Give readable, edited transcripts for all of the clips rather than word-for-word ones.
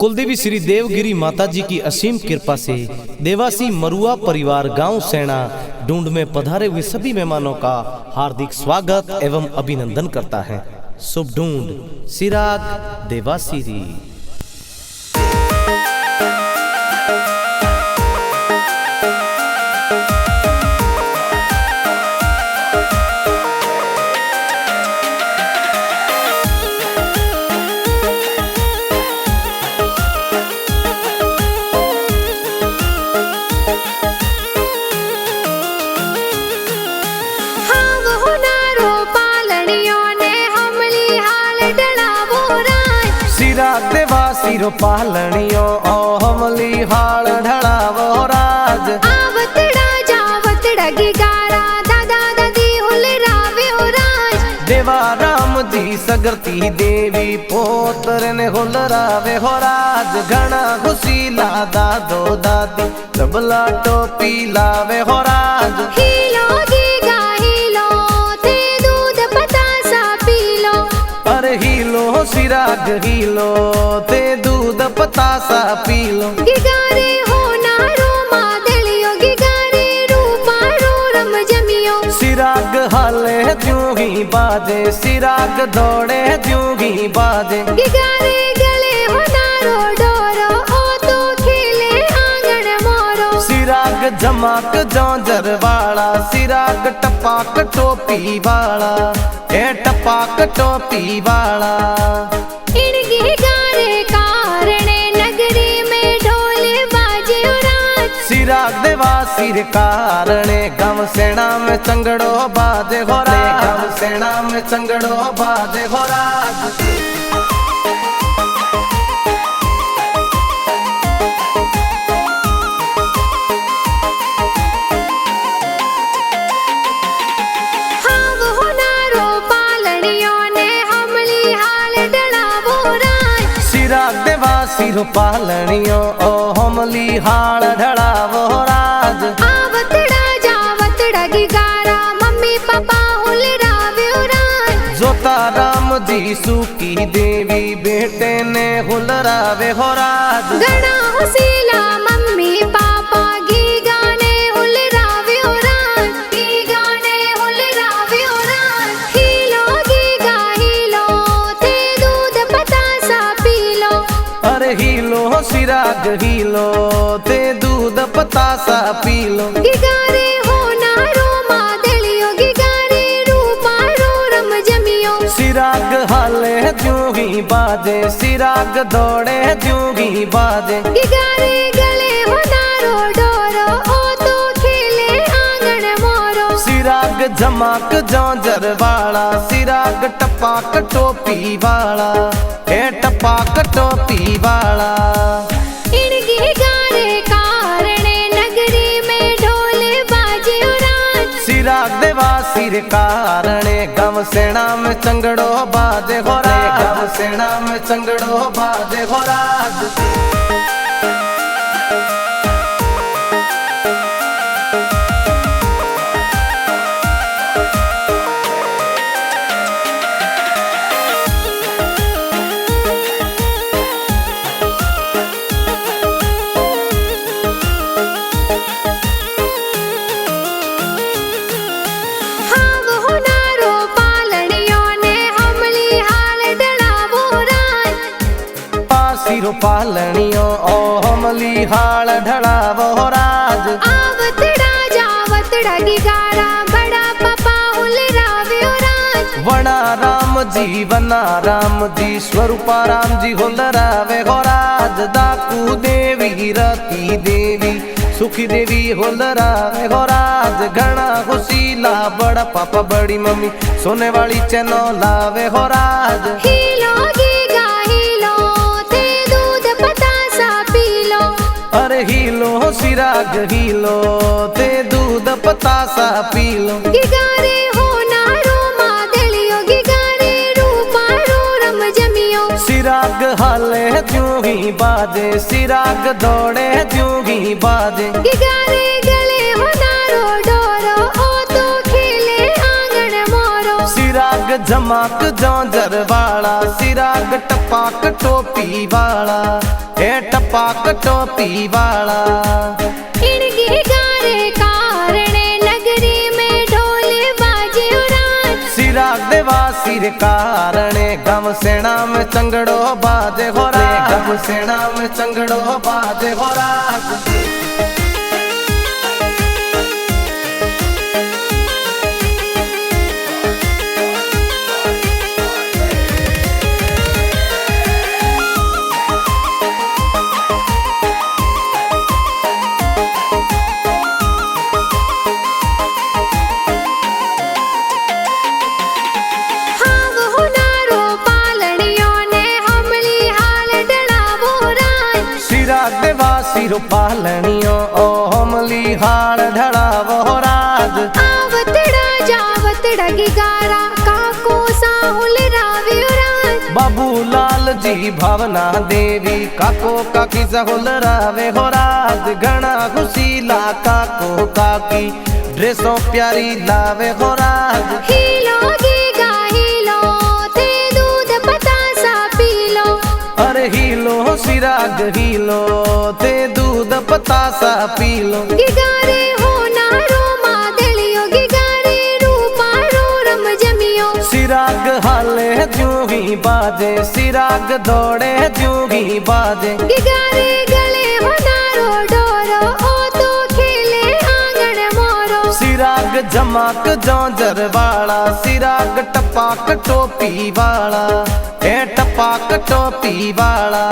कुलदेवी श्री देवगिरी माता जी की असीम कृपा से देवासी मरुआ परिवार गांव सेना ढूंढ में पधारे हुए सभी मेहमानों का हार्दिक स्वागत एवं अभिनंदन करता है। शुभ ढूंढ सिराग देवासीरी। देवासीरो पालनियो ओ हमली हाल ढड़ावो राज। आवतड़ा जावतड़ा गिगारा दादा दादी हुले रावे ओ राज। देवा राम दी सगरती देवी पोतर ने हुल रावे हो राज। घना घुसीला दादो दादी तबला टोपी लावे हो राज। हीलो गीगा हीलो ते दूध पतासा पीलो। अरे हीलो सिराग हीलो ते दूध पतासा पीलो। गिगारे हो नारो मादलियो गिगारे रूपा रो रम जमियो। सिराग हाले त्यों ही बाजे सिराग दौड़े त्यों ही बाजे। गिगारे गले हो नारो डोरो ओ तो खेले आंगन मोरो। सिराग जमाक जौंजर वाला सिराग टपाक टोपी वाला ए टपाक टोपी वाला। इन गिगारे कारणे नगरी में ढोल बाजे राज। सिराग देवासीर कारणे गांव सेना में चंगड़ो बाजे हो राज। गांव सेना में चंगड़ो बाजे हो राज। देवासीरो पालनियो ओ हमली हाल ढड़ावो राज। आवतड़ा जावतड़ा गिगारा मम्मी पापा हुल रावे ओ राज। जोता राम जी सुकी देवी बेटे ने हुल रावे हो राज। घना हुसीला मम्मी पापा गीगा ने हुल रावे ओ राज। गीगा ने हुल रावे ओ राज। हीलो गीगा हीलो ते दूध पतासा पीलो। अरे हीलो सिराग हीलो ते दूध पतासा पीलो। गिगारे हो नारो मादलियो गिगारे रूपा रो रम जमियो। सिराग हाले त्यों ही बाजे सिराग दौड़े त्यों ही बाजे। गिगारे गले हो नारो डोरो ओ तो खेले आंगन मोरो। सिराग जमाक जौंजर वाला सिराग टपाक टोपी वाला ए टपाक टोपी वाला। इन गिगारे कारणे नगरी में ढोल बाजे राज। सिराग देवासीर कारणे गांव सेना में चंगड़ो बाजे हो राज। गांव सेना में चंगड़ो बाजे हो राज। पालनियो ओ हमली हाल ढड़ावो राज। आवतड़ा जावतड़ा गिगारा बड़ा पापा हुल रावे ओ राज। वना राम जी स्वरूपा राम जी हुल रावे हो राज। दाकू देवी रती देवी सुखी देवी हुल रावे हो राज। घना खुशीला बड़ा पापा बड़ी मम्मी सोने वाली चैनो लावे हो राज। हीलो गीगा हीलो ते दूध पतासा पीलो। अरे हीलो सिराग हीलो ते दूध पतासा पीलो। गिगारे हो नारो मादलियो गिगारे रूपा रो रम जमियो। सिराग हाले त्यों ही बाजे सिराग दौड़े त्यों ही बाजे। गिगारे गले हो नारो डोरो ओ तो खेले आंगन मोरो। सिराग जमाक जौंजर वाला सिराग टपाक टोपी वाला ए टपाक टोपी वाला। इनके गारे कारणे नगरी में ढोल बाजे उरान। सिराग देवा सिर कारणे गम सेना में चंगड़ो बाजे हो राग, गम सेना में चंगड़ो बाजे हो राग। सिरो पालनियो ओ हमली हाल ढड़ावो राज। आवतड़ा जावतड़ा गिगारा काको साहुल रावे राज। बाबू लाल जी भावना देवी काको काकी साहुल रावे हो राज। घना खुशीला काको काकी ड्रेसों प्यारी लावे हो राज। हीलो गीगा हीलो ते दूध पतासा पीलो। अरे हीलो सिराग हीलो ते दूध पतासा पीलो। गिगारे हो नारो मादलियो गिगारे रूपा रो रम जमियो। सिराग हाले ज्यों ही बाजे सिराग दौड़े ज्यों ही बाजे। गिगारे गले हो नारो डोरो ओ तो खेले आंगन मोरो। सिराग जमाक जौंजर वाला सिराग टपाक टोपी वाला। ए टपाक टोपी वाला।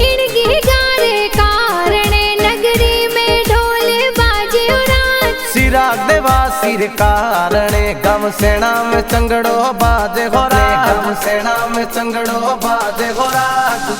इनके गारे कारणे नगरी में ढोल बाजे उरान। सिराग देवा सिर कारणे गम सेना में चंगड़ो बाजे हो राग, गम सेना में चंगड़ो बाजे हो राग।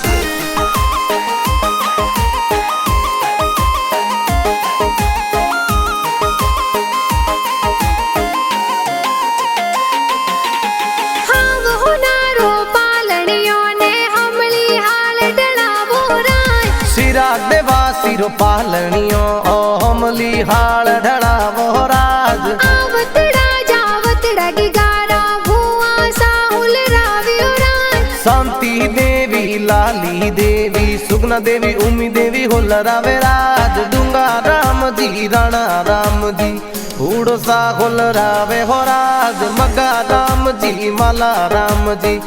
सिराग देवा सिरो पालनियो ओ हमली हाल ढड़ावो राज। आवतड़ा जावतड़ा गिगारा भुआ साहुल रावे उरान। शांति देवी लाली देवी सुगना देवी उमी देवी होल रावे राज। डूंगा राम जी राणा राम जी उड़ो सा होल रावे हो राज। मगा राम जी माला राम जी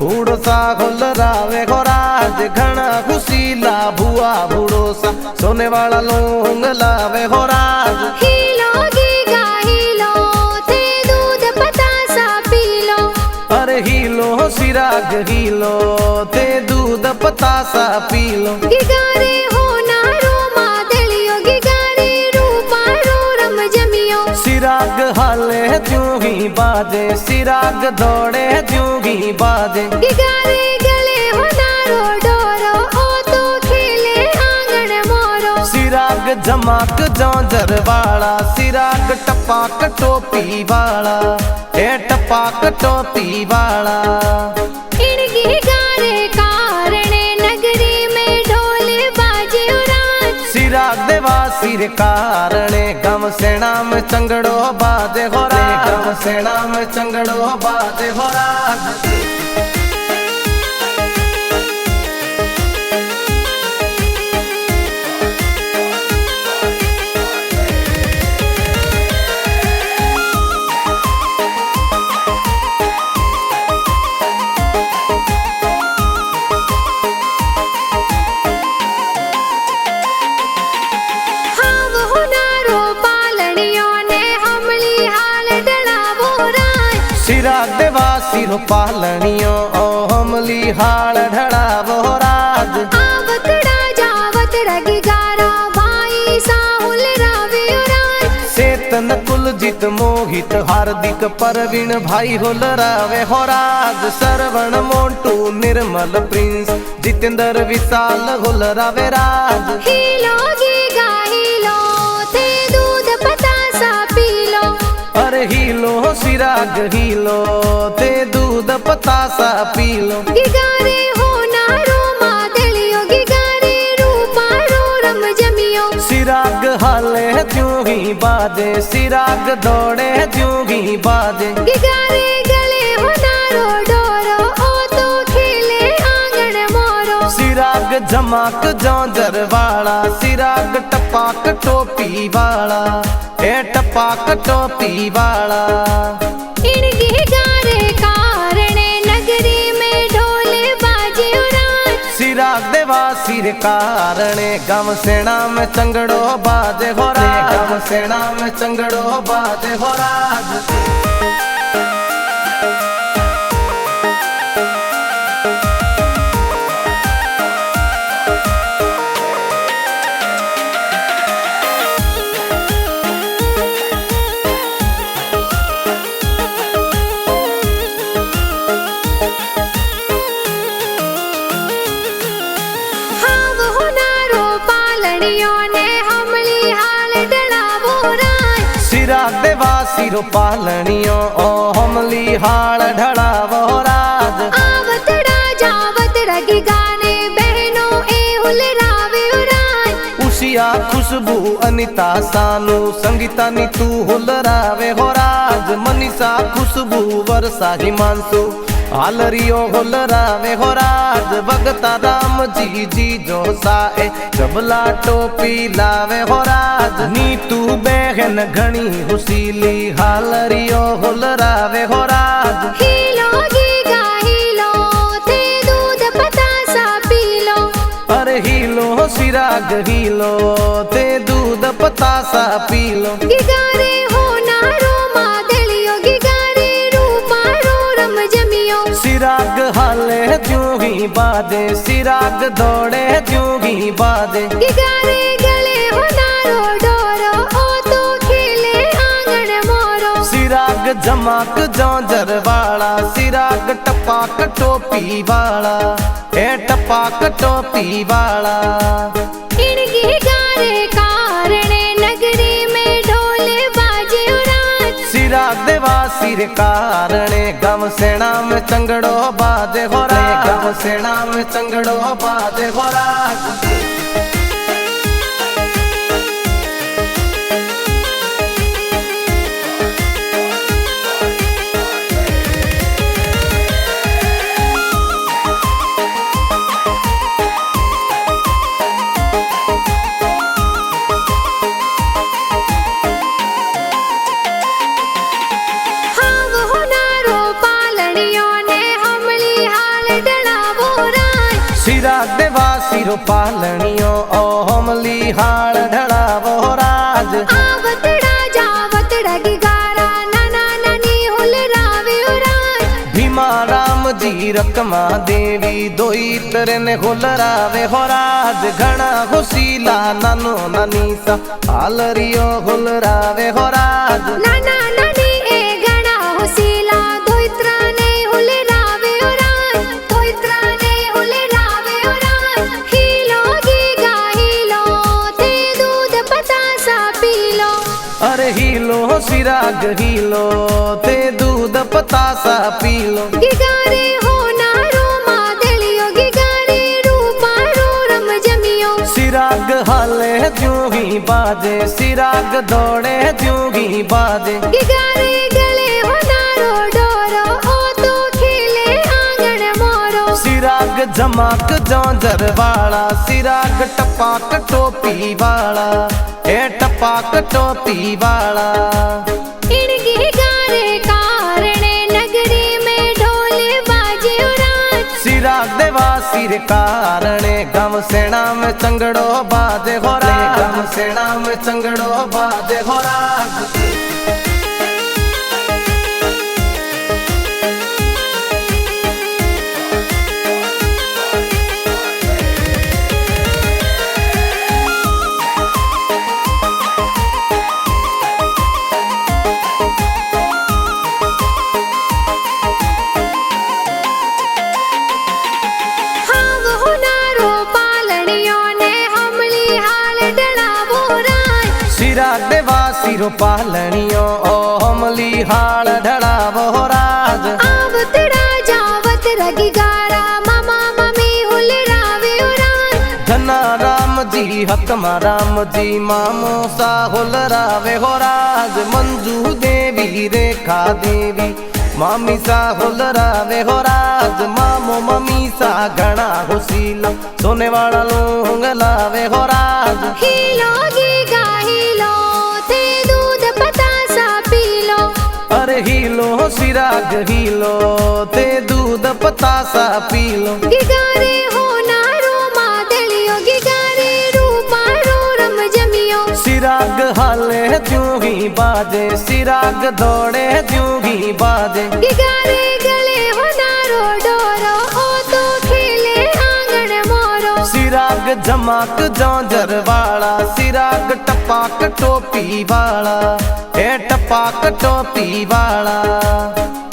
उड़ो सा होल रावे हो राज। घना खुशीला भुआ बूढ़ो सा सोने वाला लोंग लावे हो राज। हीलो गीगा हीलो ते दूध पतासा पीलो। अरे हीलो सिराग हीलो ते दूध पतासा पीलो। गिगारे हो नारो मादलियो गिगारे रूपा रो रम जमियो। सिराग हाले ज्यों ही बाजे सिराग दौड़े ज्यों ही बाजे। गिगारे गले हो नारो डोरो ओ तो खेले आंगन मोरो। सिराग जमाक जौंजर वाला सिराग टपाक टोपी वाला। ए टपाक टोपी वाला। इनके गारे कारणे नगरी में ढोल बाजे उरान। सिराग देवा सिर कारणे गम सेना में चंगड़ो बाजे हो राग, गम सेना में चंगड़ो बाजे हो राग। सिराग देवा सिरो पालनियो ओ हमली हाल ढड़ावो राज। आवतड़ा जावतड़ा गिगारा भाई साहुल रावे उरान। चेतन कुलजीत मोहित हार्दिक परवीन भाई होल रावे हो राज। सरवण मोंटू निर्मल प्रिंस जितेंद्र विशाल होल रावे राज। हीलो गीगा हीलो ते दूध पतासा पीलो। अरे हीलो सिराग हीलो ते दूध पतासा पीलो। गिगारे हो नारो मादलियो गिगारे रूपा रो रम जमियो। सिराग हाले ज्यों ही बाजे सिराग दौड़े ज्यों ही बाजे। गिगारे गले हो नारो डोरो ओ तो खेले आंगन मोरो। सिराग जमाक जौंजर वाला, सिराग टपाक टोपी वाला, ए टपाक टोपी वाला। इनके गारे कारणे नगरी में ढोल बाजे उरान, सिराग देवा सिर कारणे गम सेना में चंगड़ो बाजे हो राज, गम सेना में चंगड़ो बाजे हो राज। सिराग देवा सिरो पालनियो ओ हमली हाल ढड़ावो राज। आवतड़ा जावतड़ा की गाने बहनों ए हुलरावे उरान, उसिया खुशबू अनिता सानू संगीता नी तू हुलरावे हो राज। मनीषा खुशबू वर्षा हिमांशु हालरियो हुलरावे हो राज। भगता राम जी जो साए जबला टोपी लावे हो राज। नीतू बहन घणी हुसीली हालरियो हुलरावे हो राज। हीलो गीगा हीलो ते दूध पतासा पीलो, अरे हीलो सिराग हीलो ते दूध पतासा पीलो। गिगारे हो नारो मादलियो गिगारे रूपारो रम जमियो, सिराग हाले ज्यों ही बाजे, सिराग दौड़े ज्यों ही बाजे। गिगारे गले हो नारो डोरो ओ तो खेले आंगन मोरो, सिराग जमाक जौंजर वाला, सिराग टपाक टोपी वाला, ए टपाक टोपी वाला। इनके गारे कारणे नगरी में ढोल बाजे उरान, सिराग देवा सिर कारणे गम सेना में चंगड़ो बाजे हो राज, गम सेना में चंगड़ो बाजे हो राज। सिराग देवा सिरो पालनियो ओ हमली हाल ढड़ावो राज। आवतड़ा जावतड़ा की गारा नाना नानी हुलरावे उरान, भीमा राम जी रकमा देवी दोई तरन हुलरावे हो राज। घना हुसीला नानो नानी सा हालरियो हुलरावे हो राज। नाना नानी ए गणा हुसीला दोइत्रा ने हुलरावे उरान, दोइत्रा ने हुलरावे उरान। हीलो गीगा हीलो ते दूध पतासा पीलो, अरे हीलो सिराग हीलो ते दूध पतासा पीलो। गिगारे हो नारो मादलियो गिगारे रूपारो रम जमियो, सिराग हाले ज्यों ही बाजे, सिराग दौड़े ज्यों ही बाजे। गिगारे गले हो नारो डोरो ओ तो खेले आंगन मोरो, सिराग जमाक जौंजर वाला, सिराग टपाक टोपी वाला, ए टपाक टोपी वाला। इनके गारे कारणे नगरी में ढोल बाजे उरान, सिराग देवा सिर कारणे गम सेना में चंगड़ो बाजे हो राज, गम सेना में चंगड़ो बाजे हो राज। सिराग देवा सिरो पालनियो ओ हमली हाल ढड़ावो राज। आवतड़ा जावतड़ा की गारा मामा मम्मी हुलरावे उरान, धना राम जी हकमा राम जी मामो सा हुलरावे हो राज। मंजू देवी रेखा देवी मामी सा होलरावे हो राज, मामो मम्मी सा घना हुसीला, सोने वाला लूंग लावे हो राज। हीलो गीगा हीलो, ते दूध पतासा पी लो। अरे हीलो सिराग हीलो, ते दूध पतासा पी लो। गिगारे हो नारो मादलियो, गिगारे रूपारो रम जमियो। सिराग हाले त्यों ही बाजे, सिराग दौड़े त्यों ही बाजे। गिगारे गले हो नारो डोरो, ओ तो खेले आंगन मोरो। सिराग जमाक जौंजर वाला, सिराग टपाक टोपी वाला, ए टपाक टोपी वाला।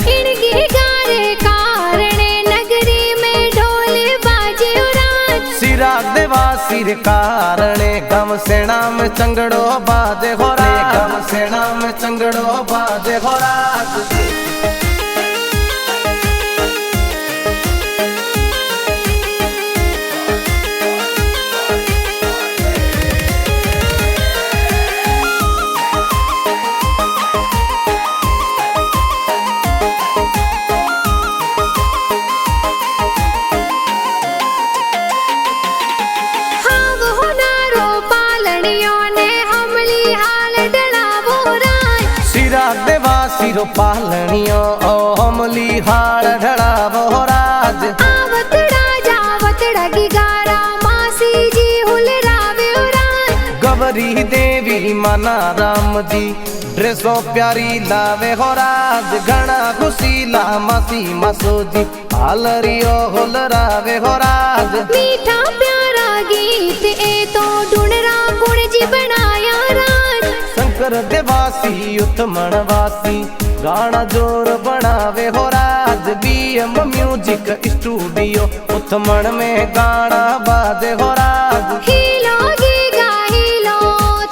इनके गारे कारणे नगरी में ढोल बाजे राज। सिराग देवा सिर कारणे गम सेना में चंगड़ो बाजे हो राज, गम सेना में चंगड़ो बाजे हो राज। सिरो पालनियो ओ हमली हाड़ ढड़ावो राज। आवतड़ा जावतड़ा गिगारा, मासी जी हुलरावे राज। गवरी देवी मना राम जी, ड्रेसों प्यारी लावे हो राज। घना खुशीला मासी मासो जी, हालरियो हुलरावे हो राज। मीठा प्यारा गीत ए तो ढूंढरा गुण जी बनाया राज। शंकर देवासी उत्मणवासी, गाना जोर बनावे हो राज। बीएम म्यूजिक स्टूडियो उत्मण में गाना बाजे हो राज। हीलो गीगा हीलो,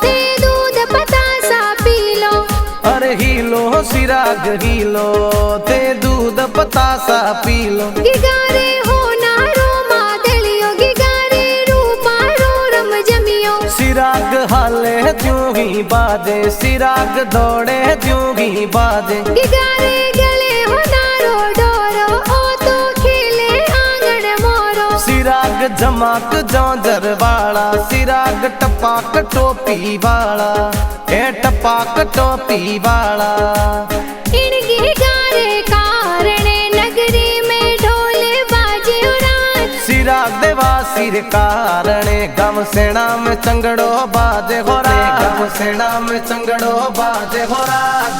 ते दूध पतासा पी लो। अरे हीलो सिराग हीलो, ते दूध पतासा पी लो। गिगारे हो नारो मादलियो, गिगारे रूपारो रम जमियो। सिराग हाले त्यों ही बाजे, सिराग दौड़े त्यों ही बाजे। गिगारे गले हो नारो डोरो, ओ तो खेले आंगन मोरो। सिराग जमाक जौंजर वाला, सिराग टपाक टोपी वाला, ए टपाक टोपी वाला। इनके गारे कारणे नगरी में ढोल बाजे राज। सिराग देवा सिर कारणे गम सेना में चंगड़ो बाजे हो राज, गम सेना में चंगड़ो बाजे हो राज।